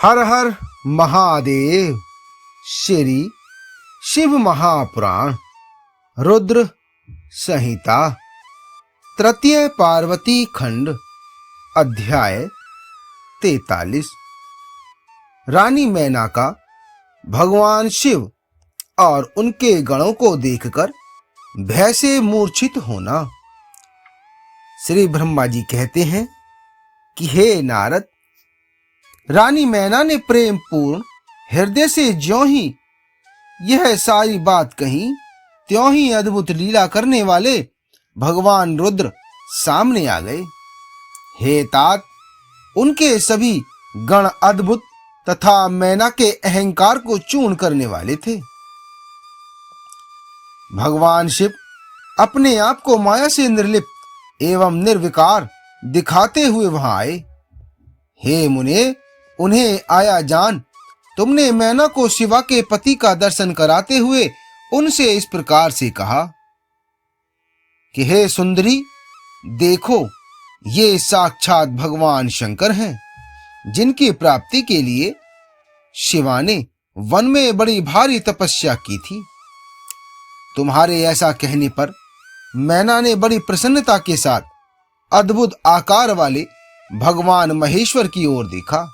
हर हर महादेव। श्री शिव महापुराण रुद्र संहिता तृतीय पार्वती खंड अध्याय 43। रानी मैनका भगवान शिव और उनके गणों को देखकर भय से मूर्छित होना। श्री ब्रह्मा जी कहते हैं कि हे नारद, रानी मैना ने प्रेम पूर्ण हृदय से ज्यों ही यह सारी बात कही, त्यों ही अद्भुत लीला करने वाले भगवान रुद्र सामने आ गए। हे तात, उनके सभी गण अद्भुत तथा मैना के अहंकार को चूर्ण करने वाले थे। भगवान शिव अपने आप को माया से निर्लिप्त एवं निर्विकार दिखाते हुए वहां आए। हे मुने, उन्हें आया जान, तुमने मैना को शिवा के पति का दर्शन कराते हुए उनसे इस प्रकार से कहा कि हे सुंदरी, देखो, ये साक्षात भगवान शंकर हैं, जिनकी प्राप्ति के लिए शिवा ने वन में बड़ी भारी तपस्या की थी। तुम्हारे ऐसा कहने पर मैना ने बड़ी प्रसन्नता के साथ अद्भुत आकार वाले भगवान महेश्वर की ओर देखा।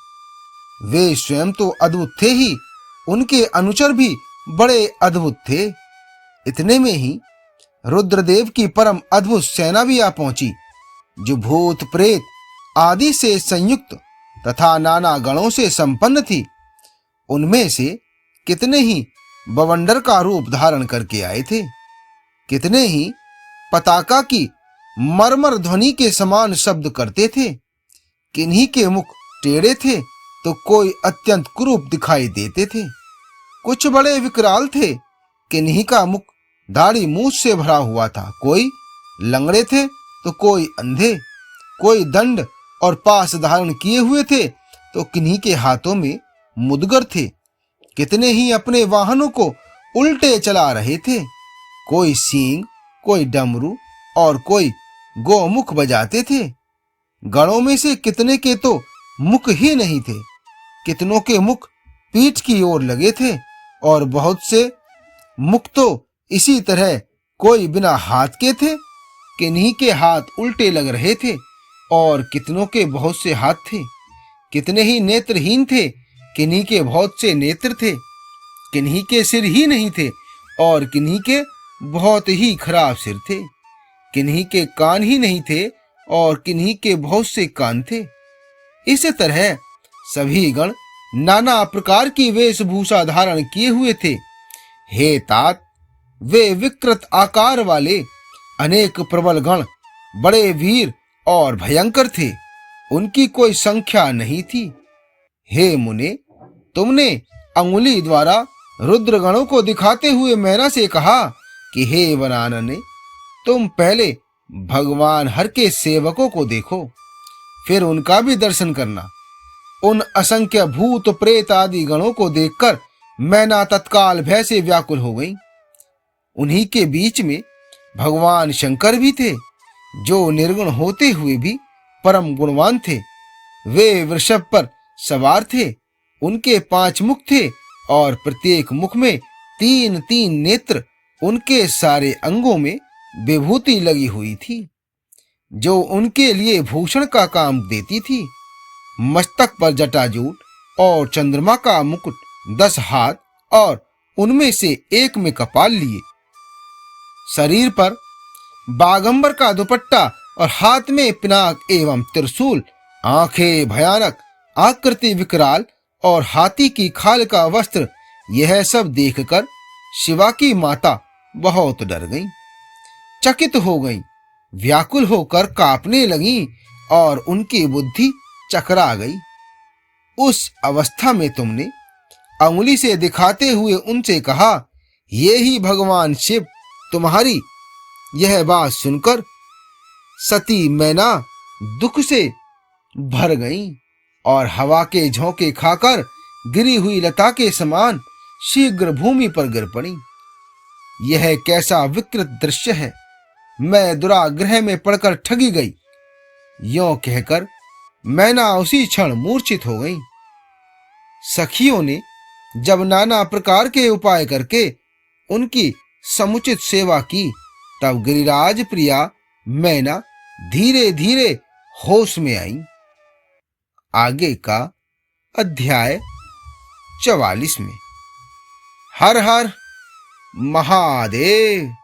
वे स्वयं तो अद्भुत थे ही, उनके अनुचर भी बड़े अद्भुत थे। इतने में ही रुद्रदेव की परम अद्भुत सेना भी आ पहुंची, जो भूत प्रेत आदि से संयुक्त तथा नाना गणों से संपन्न थी। उनमें से कितने ही बवंडर का रूप धारण करके आए थे, कितने ही पताका की मरमर ध्वनि के समान शब्द करते थे। किन्हीं के मुख टेढ़े थे तो कोई अत्यंत कुरूप दिखाई देते थे। कुछ बड़े विकराल थे, किन्हीं का मुख दाढ़ी मूछ से भरा हुआ था। कोई लंगड़े थे तो कोई अंधे, कोई दंड और पास धारण किए हुए थे तो किन्हीं के हाथों में मुदगर थे। कितने ही अपने वाहनों को उल्टे चला रहे थे। कोई सींग, कोई डमरू और कोई गोमुख बजाते थे। गणों में से कितने के तो मुख ही नहीं थे, कितनों के मुख पीठ की ओर लगे थे और बहुत से मुख तो इसी तरह कोई बिना हाथ के थे। किन्हीं के हाथ उल्टे लग रहे थे और कितनों के बहुत से हाथ थे। कितने ही नेत्रहीन थे, किन्हीं के बहुत से नेत्र थे। किन्हीं के सिर ही नहीं थे और किन्हीं के बहुत ही खराब सिर थे। किन्हीं के कान ही नहीं थे और किन्हीं के बहुत से कान थे। इस तरह सभी गण नाना प्रकार की वेशभूषा धारण किए हुए थे। हे तात, वे विकृत आकार वाले अनेक प्रबल गण बड़े वीर और भयंकर थे, उनकी कोई संख्या नहीं थी। हे मुने, तुमने अंगुली द्वारा रुद्रगणों को दिखाते हुए मैना से कहा कि हे वरानने, तुम पहले भगवान हर के सेवकों को देखो, फिर उनका भी दर्शन करना। उन असंख्य भूत प्रेत आदि गणों को देखकर मैना तत्काल भय से व्याकुल हो गई। उन्हीं के बीच में भगवान शंकर भी थे, जो निर्गुण होते हुए भी परम गुणवान थे। वे वृषभ पर सवार थे, उनके 5 मुख थे और प्रत्येक मुख में 3-3 नेत्र। उनके सारे अंगों में विभूति लगी हुई थी, जो उनके लिए भूषण का काम देती थी। मस्तक पर जटाजूट और चंद्रमा का मुकुट, 10 हाथ और उनमें से एक में कपाल लिए, शरीर पर बागंबर का दुपट्टा और हाथ में पिनाक एवं त्रिशूल, आंखें भयानक, आकृति विकराल और हाथी की खाल का वस्त्र। यह सब देखकर शिवा की माता बहुत डर गईं, चकित हो गईं, व्याकुल होकर कांपने लगीं और उनकी बुद्धि चकरा गई। उस अवस्था में तुमने अंगुली से दिखाते हुए उनसे कहा, ये ही भगवान शिव। तुम्हारी यह बात सुनकर सती मैना दुख से भर गई और हवा के झोंके खाकर गिरी हुई लता के समान शीघ्र भूमि पर गिर पड़ी। यह कैसा विकृत दृश्य है, मैं दुराग्रह में पड़कर ठगी गई। यों कहकर मैना उसी क्षण मूर्छित हो गई। सखियों ने जब नाना प्रकार के उपाय करके उनकी समुचित सेवा की, तब गिरिराज प्रिया मैना धीरे धीरे होश में आई। आगे का अध्याय 44 में। हर हर महादेव।